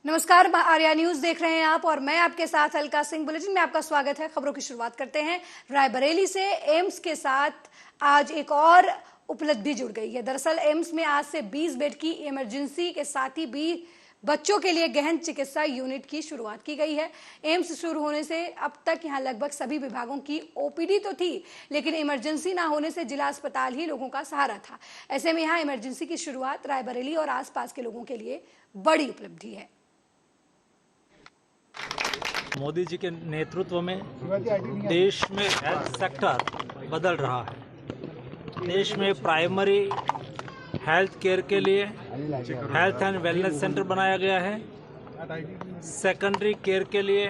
नमस्कार, आर्या न्यूज देख रहे हैं आप और मैं आपके साथ अलका सिंह। बुलेटिन में आपका स्वागत है। खबरों की शुरुआत करते हैं रायबरेली से। एम्स के साथ आज एक और उपलब्धि जुड़ गई है। दरअसल एम्स में आज से 20 बेड की इमरजेंसी के साथ ही भी बच्चों के लिए गहन चिकित्सा यूनिट की शुरुआत की गई है। एम्स शुरू होने से अब तक यहां लगभग सभी विभागों की ओपीडी तो थी, लेकिन इमरजेंसी ना होने से जिला अस्पताल ही लोगों का सहारा था। ऐसे में यहां इमरजेंसी की शुरुआत रायबरेली और आसपास के लोगों के लिए बड़ी उपलब्धि है। मोदी जी के नेतृत्व में देश में हेल्थ सेक्टर बदल रहा है। देश में प्राइमरी हेल्थ केयर के लिए हेल्थ एंड वेलनेस सेंटर बनाया गया है। सेकेंडरी केयर के लिए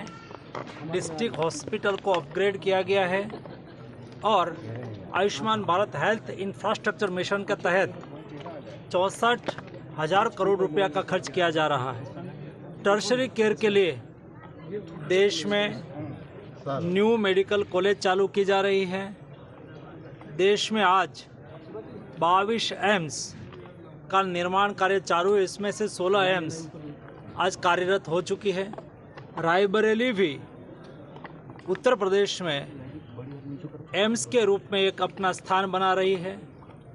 डिस्ट्रिक्ट हॉस्पिटल को अपग्रेड किया गया है और Ayushman Bharat health infrastructure mission के तहत 64,000 करोड़ रुपया का खर्च किया जा रहा है। टर्शरी केयर के लिए देश में न्यू मेडिकल कॉलेज चालू की जा रही है। देश में आज 22 एम्स का निर्माण कार्य चालू है। इसमें से 16 एम्स आज कार्यरत हो चुकी है। रायबरेली भी उत्तर प्रदेश में एम्स के रूप में एक अपना स्थान बना रही है।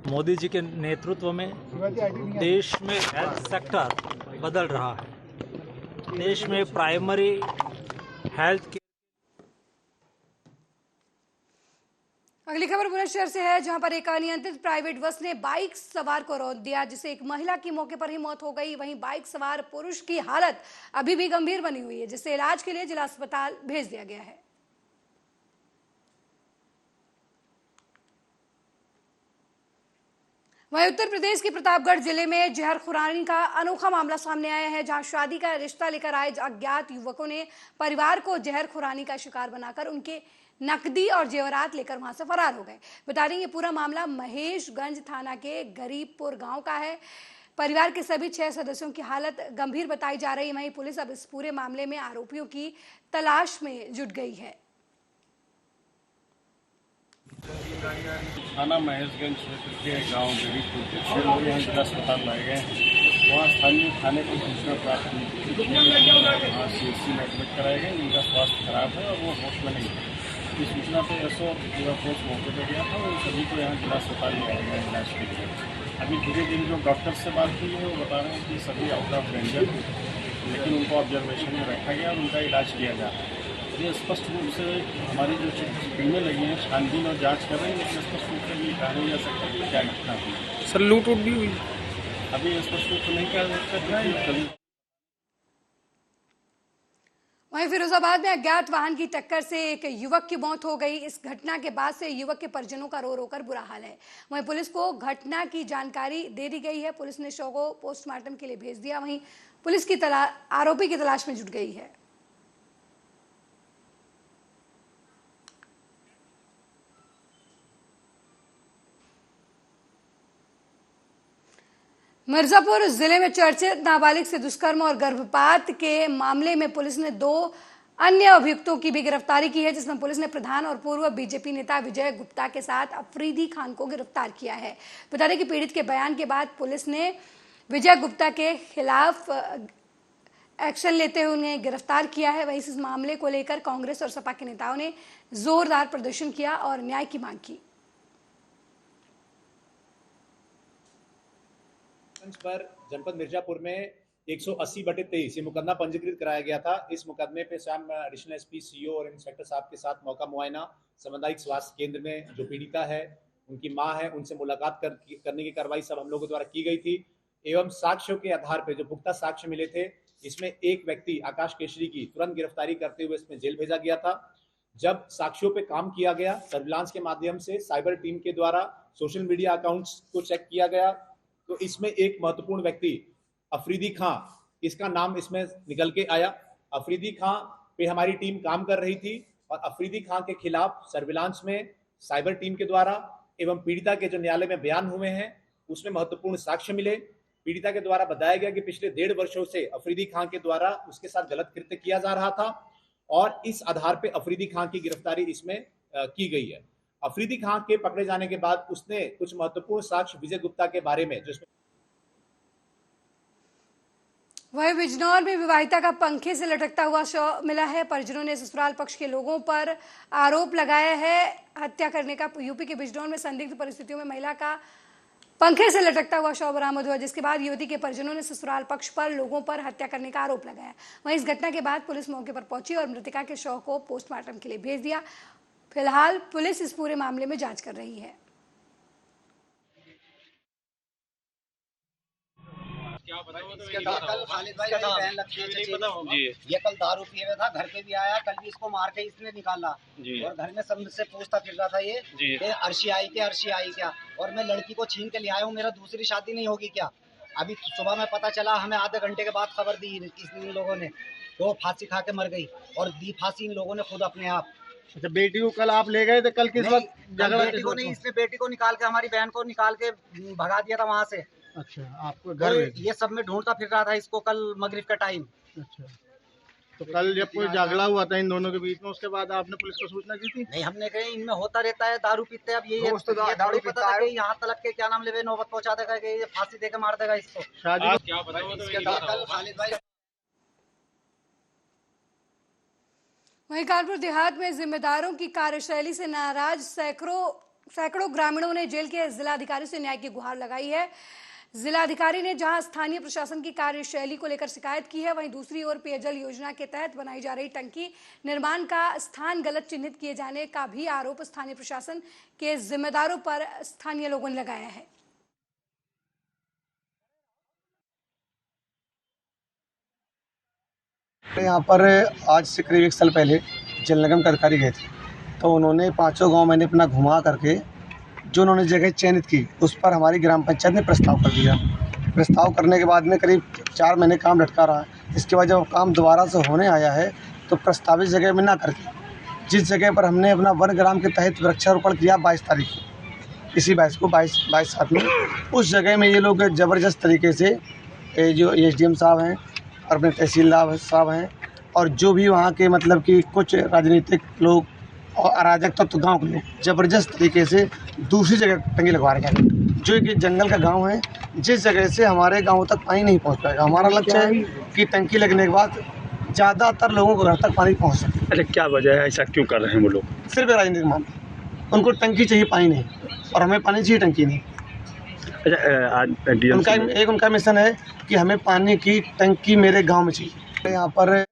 मोदी जी के नेतृत्व में देश में हेल्थ सेक्टर बदल रहा है। देश में प्राइमरी हेल्थ केयर। अगली खबर बुलंदशहर से है, जहां पर एक अनियंत्रित प्राइवेट बस ने बाइक सवार को रौंद दिया, जिससे एक महिला की मौके पर ही मौत हो गई। वहीं बाइक सवार पुरुष की हालत अभी भी गंभीर बनी हुई है, जिसे इलाज के लिए जिला अस्पताल भेज दिया गया है। वहीं उत्तर प्रदेश के प्रतापगढ़ जिले में जहरखुरानी का अनोखा मामला सामने आया है, जहां शादी का रिश्ता लेकर आए अज्ञात युवकों ने परिवार को जहरखुरानी का शिकार बनाकर उनके नकदी और जेवरात लेकर वहां से फरार हो गए। बता दें, ये पूरा मामला महेशगंज थाना के गरीबपुर गांव का है। परिवार के सभी 6 सदस्यों की हालत गंभीर बताई जा रही है। वहीं पुलिस अब इस पूरे मामले में आरोपियों की तलाश में जुट गई है। थाना महेशगंज क्षेत्र के गांव गरीबपुर के 6 लोग यहाँ जिला अस्पताल लाए गए हैं। वहाँ स्थानीय थाने को सूचना प्राप्त हुई थी। वहाँ CHC में एडमिट कराए गए। उनका स्वास्थ्य खराब है और वो होश में नहीं है। इस सूचना पर एसओ और पूरा फोर्स मौके पर गया था और सभी को यहाँ जिला अस्पताल ले आए गए इलाज के लिए। अभी धीरे धीरे जो डॉक्टर से बात की है वो बता रहे हैं कि सभी आउट ऑफ डेंजर हैं, लेकिन उनको ऑब्जर्वेशन में रखा गया और उनका इलाज किया जा रहा है। ये स्पष्ट रूप से हमारी जो टीमें लगी हैं छानबीन और जांच कर रही हैं, इसमें स्पष्ट रूप से ये कहा नहीं जा सकता कि क्या घटना हुई। सर लूट उट भी हुई? अभी स्पष्ट रूप से नहीं कहा जा सकता। वहीं फिरोजाबाद में अज्ञात वाहन की टक्कर से एक युवक की मौत हो गई। इस घटना के बाद से युवक के परिजनों का रो रो कर बुरा हाल है। वहीं पुलिस को घटना की जानकारी दे दी गई है। पुलिस ने शव को पोस्टमार्टम के लिए भेज दिया। वहीं पुलिस की आरोपी की तलाश में जुट गई है। मिर्जापुर जिले में चर्चित नाबालिग से दुष्कर्म और गर्भपात के मामले में पुलिस ने 2 अन्य अभियुक्तों की भी गिरफ्तारी की है, जिसमें पुलिस ने प्रधान और पूर्व बीजेपी नेता विजय गुप्ता के साथ अफरीदी खान को गिरफ्तार किया है। बता दें कि पीड़ित के बयान के बाद पुलिस ने विजय गुप्ता के खिलाफ एक्शन लेते हुए उन्हें गिरफ्तार किया है। वहीं इस मामले को लेकर कांग्रेस और सपा के नेताओं ने जोरदार प्रदर्शन किया और न्याय की मांग की। पर जनपद मिर्जापुर में 180/23 ये मुकदमा पंजीकृत कराया गया था। इस मुकदमे पे शाम एडिशनल एसपी, सीओ और इंस्पेक्टर साहब के साथ मौका मुआयना, सामुदायिक स्वास्थ्य केंद्र में जो पीड़िता है, उनकी मां है, उनसे मुलाकात करने की कार्रवाई सब हम लोगों द्वारा की गई थी। एवं साक्ष्यों के आधार पर जो पुख्ता साक्ष्य मिले थे, इसमें एक व्यक्ति आकाश केशरी की तुरंत गिरफ्तारी करते हुए इसमें जेल भेजा गया था। जब साक्ष्यों पे काम किया गया, सर्विलांस के माध्यम से साइबर टीम के द्वारा सोशल मीडिया अकाउंट्स को चेक किया गया, तो इसमें एक महत्वपूर्ण व्यक्ति अफरीदी खां, इसका नाम इसमें निकल के आया। अफरीदी खां पे हमारी टीम काम कर रही थी और अफरीदी खां के खिलाफ सर्विलांस में साइबर टीम के द्वारा एवं पीड़िता के जो न्यायालय में बयान हुए हैं उसमें महत्वपूर्ण साक्ष्य मिले। पीड़िता के द्वारा बताया गया कि पिछले 1.5 वर्षों से अफरीदी खां के द्वारा उसके साथ गलत कृत्य किया जा रहा था और इस आधार पर अफरीदी खां की गिरफ्तारी इसमें की गई है। अफरीदी खां के पकड़े जाने के बाद उसने कुछ महत्वपूर्ण साक्ष्य विजय गुप्ता के बारे में, जिसमें वहीं बिजनौर में विवाहिता का पंखे से लटकता हुआ शव मिला है। परिजनों ने ससुराल पक्ष के लोगों पर आरोप लगाया है हत्या करने का। यूपी के बिजनौर में संदिग्ध परिस्थितियों में महिला का पंखे से लटकता हुआ शव बरामद हुआ, जिसके बाद युवती के परिजनों ने ससुराल पक्ष पर लोगों पर हत्या करने का आरोप लगाया। वहीं इस घटना के बाद पुलिस मौके पर पहुंची और मृतका के शव को पोस्टमार्टम के लिए भेज दिया। फिलहाल पुलिस इस पूरे मामले में जांच कर रही है। कल खालिद भाई मेरी बहन लगती है चचेरी, ये कल दारू पिए हुआ था, घर पे भी आया, कल भी इसको मार के इसने निकाला और घर में सब से पूछता फिर रहा था ये अर्शी आई क्या, और मैं लड़की को छीन के ले आया हूँ, मेरा दूसरी शादी नहीं होगी क्या। अभी सुबह में पता चला, हमें आधे घंटे के बाद खबर दी इन लोगों ने, तो फांसी खा के मर गई और दी फांसी इन लोगों ने खुद अपने आप। अच्छा, बेटी को कल आप ले गए थे, कल किस वक्त? बेटी को नहीं, इसने बेटी को निकाल के, हमारी बहन को निकाल के भगा दिया था वहाँ से। अच्छा, आपको घर ये सब में ढूंढता फिर रहा था इसको कल मगरिब का टाइम। अच्छा, तो कल जब कोई झगड़ा हुआ था इन दोनों के बीच में, उसके बाद आपने पुलिस को सूचना की थी? नहीं, हमने कहीं इनमें होता रहता है, दारू पीते। अब ये दारू पता था कि यहाँ तलक के क्या नाम ले नौबत पहुँचा देगा कि ये फांसी देकर मार देगा इसको। शादी कल खालिद भाई। वहीं कानपुर देहात में जिम्मेदारों की कार्यशैली से नाराज सैकड़ों ग्रामीणों ने जेल के जिलाधिकारी से न्याय की गुहार लगाई है। जिलाधिकारी ने जहां स्थानीय प्रशासन की कार्यशैली को लेकर शिकायत की है, वहीं दूसरी ओर पेयजल योजना के तहत बनाई जा रही टंकी निर्माण का स्थान गलत चिन्हित किए जाने का भी आरोप स्थानीय प्रशासन के जिम्मेदारों पर स्थानीय लोगों ने लगाया है। यहाँ पर आज से करीब 1 साल पहले जल निगम के अधिकारी गए थे, तो उन्होंने 5 गांव मैंने अपना घुमा करके जो उन्होंने जगह चयनित की, उस पर हमारी ग्राम पंचायत ने प्रस्ताव कर दिया। प्रस्ताव करने के बाद में करीब 4 महीने काम लटका रहा। इसके बाद जब काम दोबारा से होने आया है, तो प्रस्तावित जगह में ना करके जिस जगह पर हमने अपना वन ग्राम के तहत वृक्षारोपण किया 22 तारीख को, इसी 22/7 में, उस जगह में ये लोग ज़बरदस्त तरीके से जो SDM साहब हैं और अपने तहसीलदार साहब हैं और जो भी वहाँ के मतलब कि कुछ राजनीतिक लोग और अराजक तत्व गाँव के लोग ज़बरदस्त तरीके से दूसरी जगह टंकी लगवा रहे हैं, जो कि जंगल का गांव है, जिस जगह से हमारे गांव तक पानी नहीं पहुंच पाएगा। हमारा लक्ष्य है कि टंकी लगने के बाद ज़्यादातर लोगों को घर तक पानी पहुंच सके। अच्छा, क्या वजह है, ऐसा क्यों कर रहे हैं वो लोग? सिर्फ राजनीतिक मामला, उनको टंकी चाहिए, पानी नहीं, और हमें पानी चाहिए, टंकी नहीं। अच्छा, उनका मिशन है कि हमें पानी की टंकी मेरे गाँव में चाहिए। यहाँ पर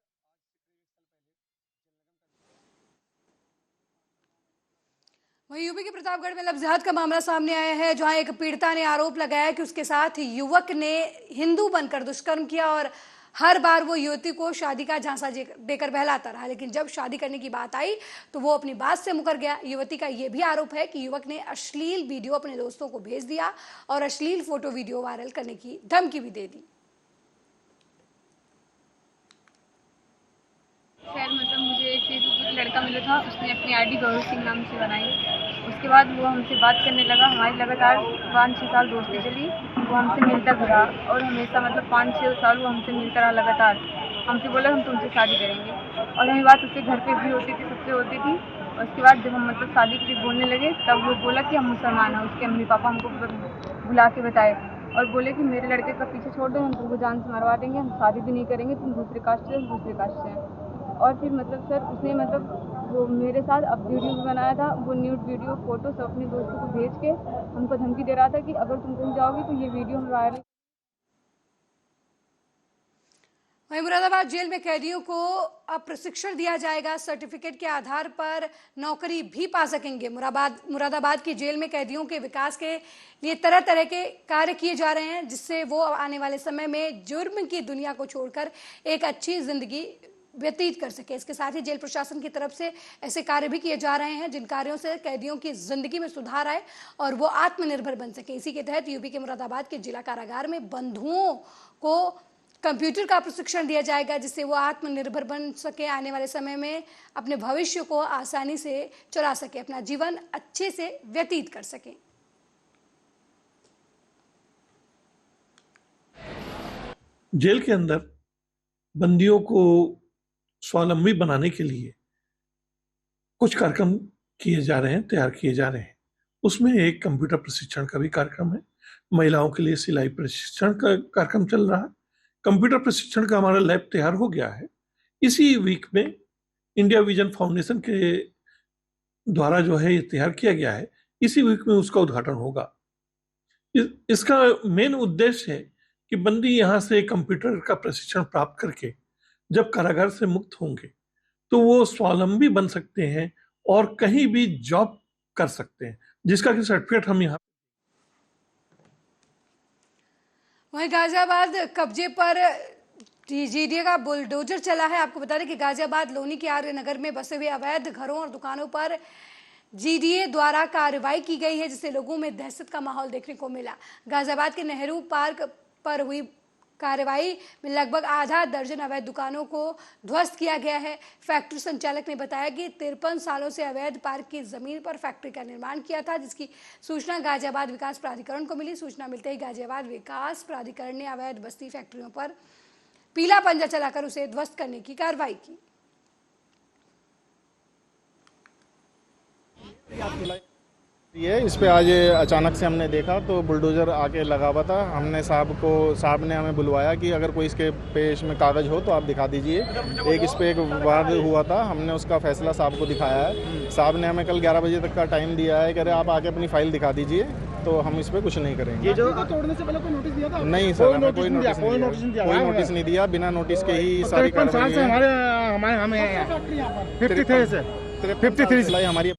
वहीं यूपी के प्रतापगढ़ में लव जिहाद का मामला सामने आया है, जहां एक पीड़िता ने आरोप लगाया कि उसके साथ युवक ने हिंदू बनकर दुष्कर्म किया और हर बार वो युवती को शादी का झांसा देकर बहलाता रहा, लेकिन जब शादी करने की बात आई तो वो अपनी बात से मुकर गया। युवती का यह भी आरोप है कि युवक ने अश्लील वीडियो अपने दोस्तों को भेज दिया और अश्लील फोटो वीडियो वायरल करने की धमकी भी दे दी। खैर मतलब मुझे एक लड़का मिला था, उसने अपनी आईडी गौरव सिंह नाम से बनाई। उसके बाद वो हमसे बात करने लगा, हमारी लगातार 5-6 साल दोस्ती चली। वो हमसे मिलता भी रहा और हमेशा मतलब 5-6 साल वो हमसे मिलता रहा लगातार। हमसे बोला हम तुमसे शादी करेंगे और हमें बात उसके घर पे भी होती थी, सबसे होती थी। और उसके बाद जब हम मतलब शादी के लिए बोलने लगे, तब वो बोला कि हम मुसलमान हैं। उसके मम्मी पापा हमको बुला के बताए और बोले कि मेरे लड़के का पीछे छोड़ दो, हम तुमको जान से मरवा देंगे, हम शादी भी नहीं करेंगे, तुम दूसरे कास्ट से, हम दूसरे कास्ट से हैं। और फिर मतलब सर उसने मतलब वो मेरे साथ अब वीडियो भी बनाया था, वो न्यूड वीडियो फोटो सब अपने दोस्तों को भेज के हमको धमकी दे रहा था कि अगर तुम कहीं जाओगे तो ये वीडियो हम वायरल। वहीं मुरादाबाद जेल में कैदियों को अब प्रशिक्षण दिया जाएगा, सर्टिफिकेट के आधार पर नौकरी भी पा सकेंगे। मुरादाबाद की जेल में कैदियों के विकास के लिए तरह तरह के कार्य किए जा रहे हैं, जिससे वो आने वाले समय में जुर्म की दुनिया को छोड़कर एक अच्छी जिंदगी व्यतीत कर सके। इसके साथ ही जेल प्रशासन की तरफ से ऐसे कार्य भी किए जा रहे हैं जिन कार्यों से कैदियों की जिंदगी में सुधार आए और वो आत्मनिर्भर बन सके। इसी के तहत यूपी के मुरादाबाद के जिला कारागार में बंधुओं को कंप्यूटर का प्रशिक्षण दिया जाएगा, जिससे वो आत्मनिर्भर बन सके, आने वाले समय में अपने भविष्य को आसानी से चला सके, अपना जीवन अच्छे से व्यतीत कर सके। जेल के अंदर बंदियों को स्वावलंबी बनाने के लिए कुछ कार्यक्रम किए जा रहे हैं, तैयार किए जा रहे हैं। उसमें एक कंप्यूटर प्रशिक्षण का भी कार्यक्रम है, महिलाओं के लिए सिलाई प्रशिक्षण का कार्यक्रम चल रहा है, कंप्यूटर प्रशिक्षण का हमारा लैब तैयार हो गया है। इसी वीक में इंडिया विजन फाउंडेशन के द्वारा जो है ये तैयार किया गया है, इसी वीक में उसका उद्घाटन होगा। इसका मेन उद्देश्य है कि बंदी यहाँ से कंप्यूटर का प्रशिक्षण प्राप्त करके जब कारागार से मुक्त होंगे तो वो स्वावलंबी बन सकते हैं और कहीं भी जॉब कर सकते हैं, जिसका कि सर्टिफिकेट हम यहाँ। वहीं गाजियाबाद कब्जे पर जीडीए का बुलडोजर चला है। आपको बता दें कि गाजियाबाद लोनी के आर्य नगर में बसे हुए अवैध घरों और दुकानों पर जीडीए द्वारा कार्रवाई की गई है, जिससे लोगों में दहशत का माहौल देखने को मिला। गाजियाबाद के नेहरू पार्क पर हुई कार्रवाई में लगभग आधा दर्जन अवैध दुकानों को ध्वस्त किया गया है। फैक्ट्री संचालक ने बताया कि 53 सालों से अवैध पार्क की जमीन पर फैक्ट्री का निर्माण किया था, जिसकी सूचना गाजियाबाद विकास प्राधिकरण को मिली। सूचना मिलते ही गाजियाबाद विकास प्राधिकरण ने अवैध बस्ती फैक्ट्रियों पर पीला पंजा चलाकर उसे ध्वस्त करने की कार्रवाई की। ये इस पे आज अचानक से हमने देखा तो बुलडोज़र आके लगा हुआ था। हमने साहब ने हमें बुलवाया कि अगर कोई इसके पे इसमें कागज़ हो तो आप दिखा दीजिए। एक इस पे एक वाद हुआ था, हमने उसका फैसला साहब को दिखाया है। साहब ने हमें कल 11 बजे तक का टाइम दिया है, कह रहे आप आके अपनी फाइल दिखा दीजिए, तो हम इस पे कुछ नहीं करेंगे। ये जो तोड़ने से पहले कोई नोटिस दिया था? नहीं सर, हमें कोई नोटिस नहीं दिया। बिना नोटिस के ही सारी कार्रवाई हमारी।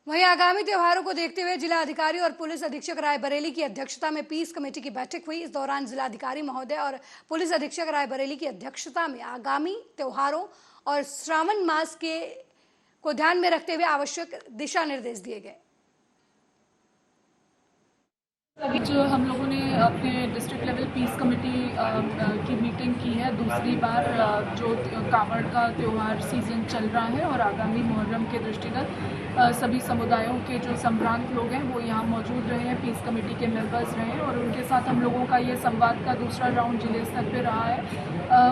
वहीं आगामी त्योहारों को देखते हुए जिला अधिकारी और पुलिस अधीक्षक रायबरेली की अध्यक्षता में पीस कमेटी की बैठक हुई। इस दौरान जिलाधिकारी महोदय और पुलिस अधीक्षक रायबरेली की अध्यक्षता में आगामी त्योहारों और श्रावण मास को ध्यान में रखते हुए आवश्यक दिशा निर्देश दिए गए। अभी जो हम लोगों ने अपने डिस्ट्रिक्ट लेवल पीस कमेटी की मीटिंग की है, दूसरी बार जो कावड़ का त्यौहार सीजन चल रहा है और आगामी मुहर्रम के दृष्टिगत सभी समुदायों के जो संभ्रांत लोग हैं वो यहाँ मौजूद रहे हैं, पीस कमेटी के मेंबर्स रहे हैं और उनके साथ हम लोगों का ये संवाद का दूसरा राउंड जिले स्तर पे रहा है।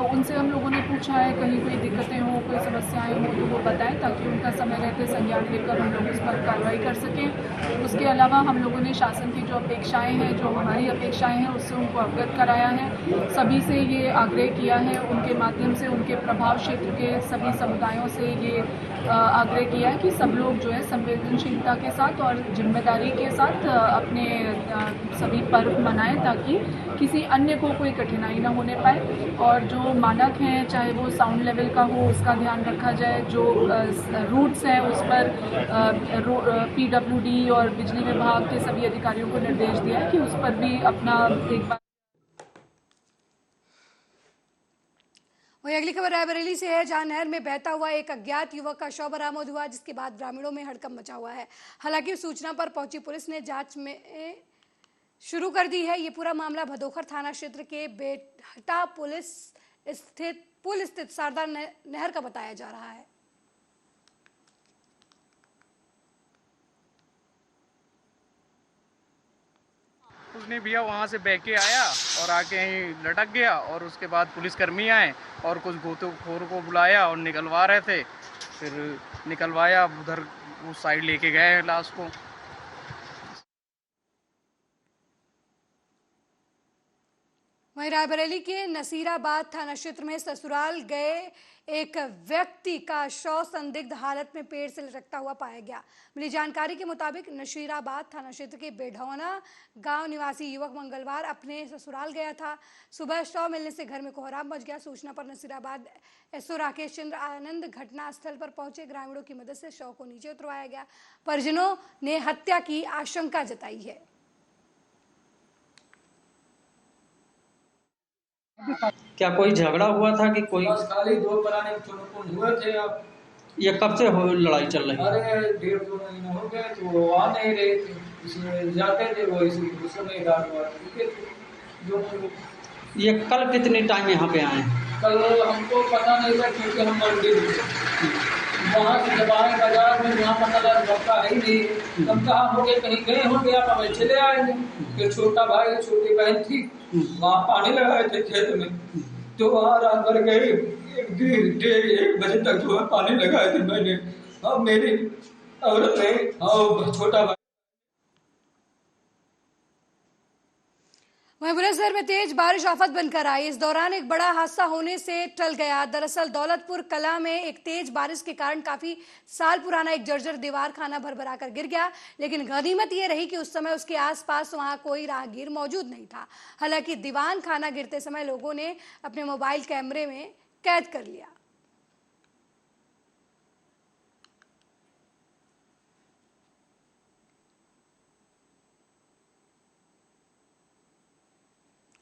उनसे हम लोगों ने पूछा है कहीं कोई दिक्कतें हों, कोई समस्याएं हों तो वो बताएं, ताकि उनका समय रहते संज्ञान लेकर हम लोग उस पर कार्रवाई कर सकें। उसके अलावा हम लोगों ने शासन की जो अपेक्षाएं हैं, जो हमारी अपेक्षाएं हैं, उससे उनको अवगत कराया है। सभी से ये आग्रह किया है, उनके माध्यम से उनके प्रभाव क्षेत्र के सभी समुदायों से ये आग्रह किया है कि सब लोग जो है संवेदनशीलता के साथ और जिम्मेदारी के साथ अपने सभी पर्व मनाएं, ताकि किसी अन्य को कोई कठिनाई ना होने पाए। और जो मानक हैं, चाहे वो साउंड लेवल का हो, उसका ध्यान रखा जाए। जो रूट्स हैं उस पर PWD और बिजली विभाग के सभी अधिकारियों को निर्देश दिया है कि उस पर भी अपना एक बार। वहीं अगली खबर रायबरेली से है, जहां नहर में बहता हुआ एक अज्ञात युवक का शव बरामद हुआ, जिसके बाद ग्रामीणों में हड़कंप मचा हुआ है। हालांकि सूचना पर पहुंची पुलिस ने जांच में शुरू कर दी है। ये पूरा मामला भदोखर थाना क्षेत्र के बेहटा पुल स्थित शारदा नहर का बताया जा रहा है। कुछ नहीं भैया, वहाँ से बह के आया और आके यहीं लटक गया और उसके बाद पुलिसकर्मी आए और कुछ गोताखोर को बुलाया और निकलवा रहे थे। फिर निकलवाया, उधर उस साइड लेके गए लाश को। वहीं रायबरेली के नसीराबाद थाना क्षेत्र में ससुराल गए एक व्यक्ति का शव संदिग्ध हालत में पेड़ से लटकता हुआ पाया गया। मिली जानकारी के मुताबिक नसीराबाद थाना क्षेत्र के बेढौना गांव निवासी युवक मंगलवार अपने ससुराल गया था। सुबह शव मिलने से घर में कोहराम मच गया। सूचना पर नसीराबाद एसओ राकेश चंद्र आनंद घटना स्थल पर पहुंचे। ग्रामीणों की मदद से शव को नीचे उतरवाया गया। परिजनों ने हत्या की आशंका जताई है। क्या कोई झगड़ा हुआ था कि कोई? बस खाली दो पुराने हुए थे। अब ये कब से लड़ाई चल रही है? अरे 1.5-2 महीने हो गए, तो वो आ नहीं रहे थे, इसमें जाते थे वो, इसी समय ये कल कितने टाइम यहाँ पे आए? कल हमको पता नहीं था, क्योंकि हम मंडी वहाँ से जब आए बाजार में, वहाँ पता लगा धक्का है ही नहीं। हम कहा होंगे कहीं गए होंगे, आप हमें चले आएंगे। फिर छोटा भाई छोटी बहन थी, वहाँ पानी लगाए थे खेत में, तो वहाँ रात भर गए, 1 बजे तक जो है पानी लगाए थे मैंने। अब मेरी औरत है और छोटा भाई। वहीं बुलंदशहर में तेज बारिश आफत बनकर आई। इस दौरान एक बड़ा हादसा होने से टल गया। दरअसल दौलतपुर कला में एक तेज बारिश के कारण काफी साल पुराना एक जर्जर दीवार खाना भरभरा कर गिर गया, लेकिन गनीमत ये रही कि उस समय उसके आसपास वहां कोई राहगीर मौजूद नहीं था। हालांकि दीवान खाना गिरते समय लोगों ने अपने मोबाइल कैमरे में कैद कर लिया।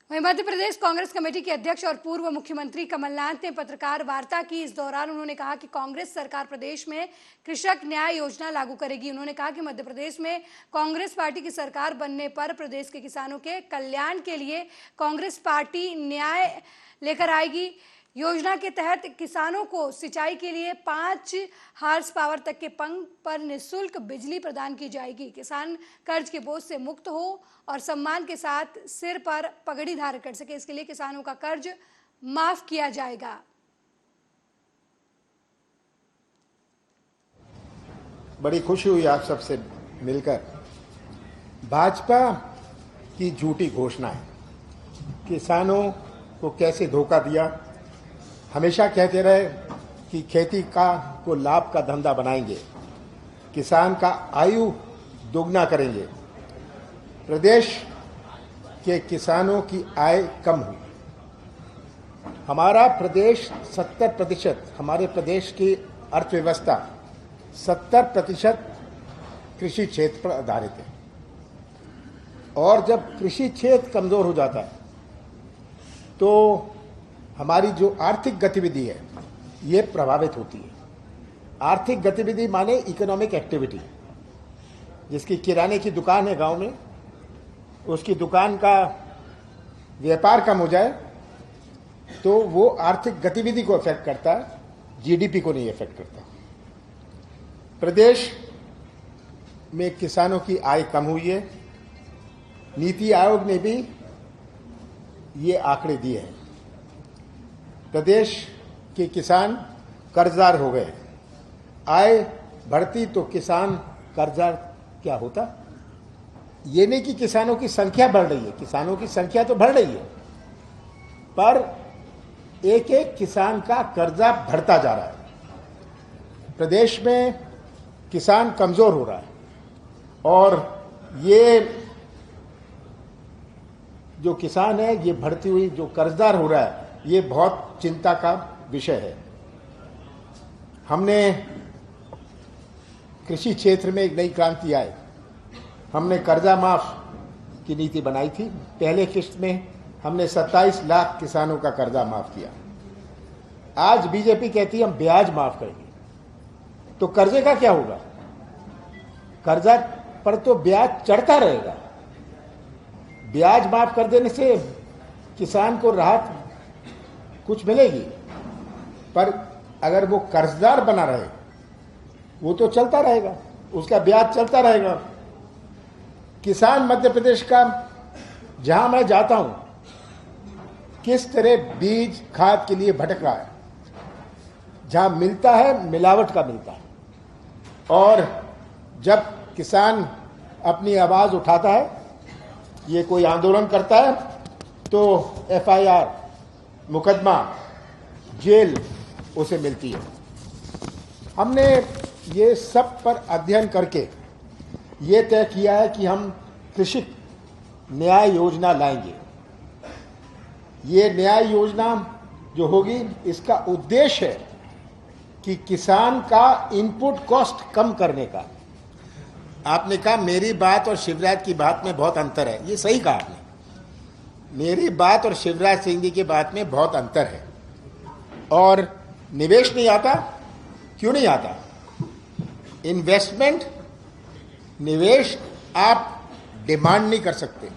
वहीं मध्य प्रदेश कांग्रेस कमेटी के अध्यक्ष और पूर्व मुख्यमंत्री कमलनाथ ने पत्रकार वार्ता की। इस दौरान उन्होंने कहा कि कांग्रेस सरकार प्रदेश में कृषक न्याय योजना लागू करेगी। उन्होंने कहा कि मध्य प्रदेश में कांग्रेस पार्टी की सरकार बनने पर प्रदेश के किसानों के कल्याण के लिए कांग्रेस पार्टी न्याय लेकर आएगी। योजना के तहत किसानों को सिंचाई के लिए 5 हार्स पावर तक के पंप पर निःशुल्क बिजली प्रदान की जाएगी। किसान कर्ज के बोझ से मुक्त हो और सम्मान के साथ सिर पर पगड़ी धारण कर सके, इसके लिए किसानों का कर्ज माफ किया जाएगा। बड़ी खुशी हुई आप सबसे मिलकर। भाजपा की झूठी घोषणा है, किसानों को कैसे धोखा दिया। हमेशा कहते रहे कि खेती को लाभ का धंधा बनाएंगे, किसान का आयु दोगुना करेंगे। प्रदेश के किसानों की आय कम हुई। हमारा प्रदेश 70%, हमारे प्रदेश की अर्थव्यवस्था 70% कृषि क्षेत्र पर आधारित है, और जब कृषि क्षेत्र कमजोर हो जाता है तो हमारी जो आर्थिक गतिविधि है ये प्रभावित होती है। आर्थिक गतिविधि माने इकोनॉमिक एक्टिविटी। जिसकी किराने की दुकान है गांव में, उसकी दुकान का व्यापार कम हो जाए तो वो आर्थिक गतिविधि को इफेक्ट करता है, जीडीपी को नहीं इफेक्ट करता। प्रदेश में किसानों की आय कम हुई है। नीति आयोग ने भी ये आंकड़े दिए हैं। प्रदेश के किसान कर्जदार हो गए। आय बढ़ती तो किसान कर्जदार क्या होता? ये नहीं कि किसानों की संख्या बढ़ रही है, किसानों की संख्या तो बढ़ रही है, पर एक एक किसान का कर्जा बढ़ता जा रहा है। प्रदेश में किसान कमजोर हो रहा है, और ये जो किसान है, ये बढ़ती हुई जो कर्जदार हो रहा है, ये बहुत चिंता का विषय है। हमने कृषि क्षेत्र में एक नई क्रांति आई। हमने कर्जा माफ की नीति बनाई थी। पहले किश्त में हमने 27 लाख किसानों का कर्जा माफ किया। आज बीजेपी कहती है हम ब्याज माफ करेंगे, तो कर्जे का क्या होगा? कर्जा पर तो ब्याज चढ़ता रहेगा। ब्याज माफ कर देने से किसान को राहत कुछ मिलेगी, पर अगर वो कर्जदार बना रहे वो तो चलता रहेगा, उसका ब्याज चलता रहेगा। किसान मध्य प्रदेश का जहां मैं जाता हूं, किस तरह बीज खाद के लिए भटक रहा है। जहां मिलता है मिलावट का मिलता है, और जब किसान अपनी आवाज उठाता है, ये कोई आंदोलन करता है, तो FIR मुकदमा जेल उसे मिलती है। हमने ये सब पर अध्ययन करके ये तय किया है कि हम कृषि न्याय योजना लाएंगे। ये न्याय योजना जो होगी, इसका उद्देश्य है कि किसान का इनपुट कॉस्ट कम करने का। आपने कहा मेरी बात और शिवराज की बात में बहुत अंतर है। ये सही कहा आपने। मेरी बात और शिवराज सिंह जी की बात में बहुत अंतर है। और निवेश नहीं आता, क्यों नहीं आता? इन्वेस्टमेंट, निवेश आप डिमांड नहीं कर सकते,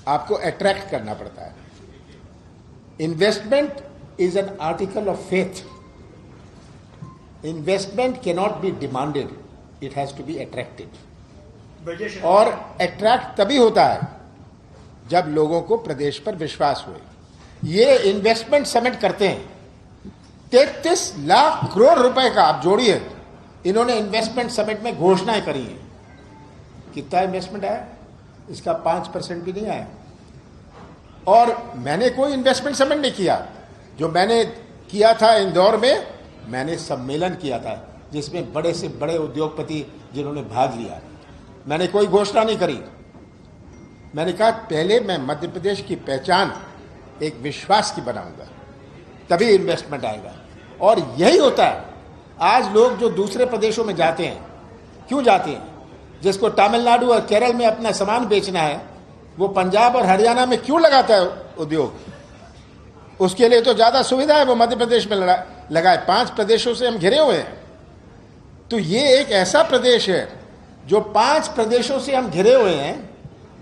आपको अट्रैक्ट करना पड़ता है। Investment is an article of faith. Investment can not be demanded, it has to be attracted. और अट्रैक्ट तभी होता है जब लोगों को प्रदेश पर विश्वास हुए। ये इन्वेस्टमेंट समिट करते हैं, 33 लाख करोड़ रुपए का आप जोड़िए, इन्होंने इन्वेस्टमेंट समिट में घोषणाएं करी है। कितना इन्वेस्टमेंट आया? इसका 5% भी नहीं आया। और मैंने कोई इन्वेस्टमेंट समिट नहीं किया। जो मैंने किया था इंदौर में, मैंने सम्मेलन किया था जिसमें बड़े से बड़े उद्योगपति जिन्होंने भाग लिया। मैंने कोई घोषणा नहीं करी। मैंने कहा पहले मैं मध्य प्रदेश की पहचान एक विश्वास की बनाऊंगा, तभी इन्वेस्टमेंट आएगा। और यही होता है। आज लोग जो दूसरे प्रदेशों में जाते हैं, क्यों जाते हैं? जिसको तमिलनाडु और केरल में अपना सामान बेचना है, वो पंजाब और हरियाणा में क्यों लगाता है उद्योग? उसके लिए तो ज्यादा सुविधा है, वो मध्य प्रदेश में लगाए। 5 प्रदेशों से हम घिरे हुए हैं। तो ये एक ऐसा प्रदेश है जो 5 प्रदेशों से हम घिरे हुए हैं,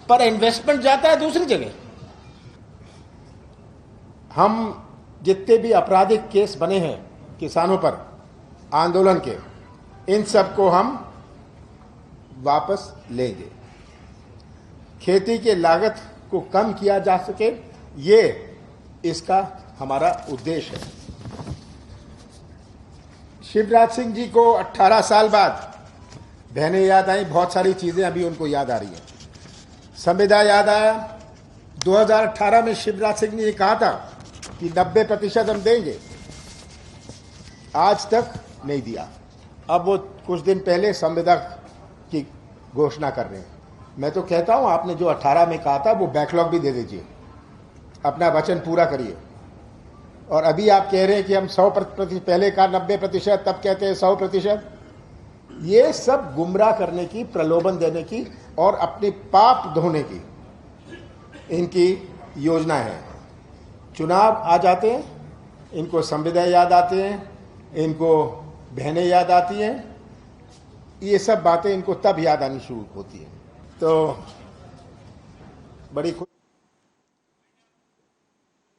पर इन्वेस्टमेंट जाता है दूसरी जगह। हम जितने भी आपराधिक केस बने हैं किसानों पर आंदोलन के, इन सब को हम वापस लेंगे। खेती के लागत को कम किया जा सके, ये इसका हमारा उद्देश्य है। शिवराज सिंह जी को 18 साल बाद बहनें याद आई, बहुत सारी चीजें अभी उनको याद आ रही हैं। संविदा याद आया। 2018 में शिवराज सिंह ने ये कहा था कि 90% हम देंगे, आज तक नहीं दिया। अब वो कुछ दिन पहले संविदा की घोषणा कर रहे हैं। मैं तो कहता हूं आपने जो 18 में कहा था वो बैकलॉग भी दे दीजिए, अपना वचन पूरा करिए। और अभी आप कह रहे हैं कि हम 100%, पहले कहा 90%, तब कहते हैं 100%। ये सब गुमराह करने की, प्रलोभन देने की और अपनी पाप धोने की इनकी योजना है। चुनाव आ जाते हैं, इनको संविदा याद आते हैं, इनको बहनें याद आती हैं। ये सब बातें इनको तब याद आनी शुरू होती हैं। तो बड़ी